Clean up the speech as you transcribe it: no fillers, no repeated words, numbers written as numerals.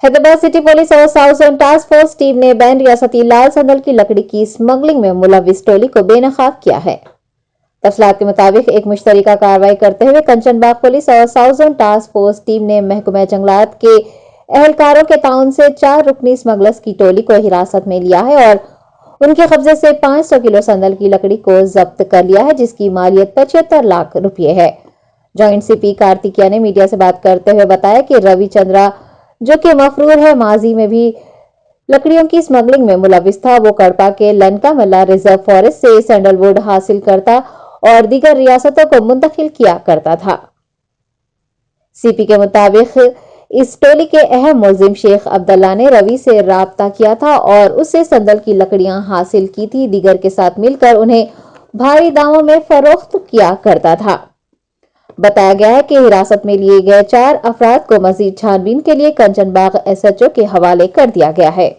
Hyderabad city police और south zone task force team ने ban रियासती लाल संदल की लकड़ी की स्मगलिंग में मुलविस टोली को बेनकाब किया है। तफसीलात के मुताबिक एक मुश्तरका कार्रवाई करते हुए कंचनबाग पुलिस और south zone task force team ने महकमा जंगलात के एहलकारों के ताउन से 4 रुकनी स्मगलर्स की टोली को हिरासत में लिया है और उनके कब्जे से 500 किलो संदल की लकड़ी को जब्त कर लिया है, जिसकी मालियत 75 लाख रुपये है। जॉइंट सीपी कार्तिकिया ने मीडिया से बात करते हुए बताया कि रवि चंद्रा, जो कि मफरूर है, माजी में भी लकड़ियों की स्मगलिंग में मुलविस था। वो कड़पा के लनकामला रिजर्व फॉरेस्ट से सैंडलवुड हासिल करता और दीगर रियासतों को मुंतकिल किया करता था। सीपी के मुताबिक इस टोली के अहम मुलजिम शेख अब्दुल्ला ने रवि से राब्ता किया था और उससे संदल की लकड़ियां हासिल की थी। दीगर के साथ मिलकर उन्हें भारी दामों में फरोख्त किया करता था। बताया गया है कि हिरासत में लिए गए 4 अफराद को मजीद छानबीन के लिए कंचनबाग SHO के हवाले कर दिया गया है।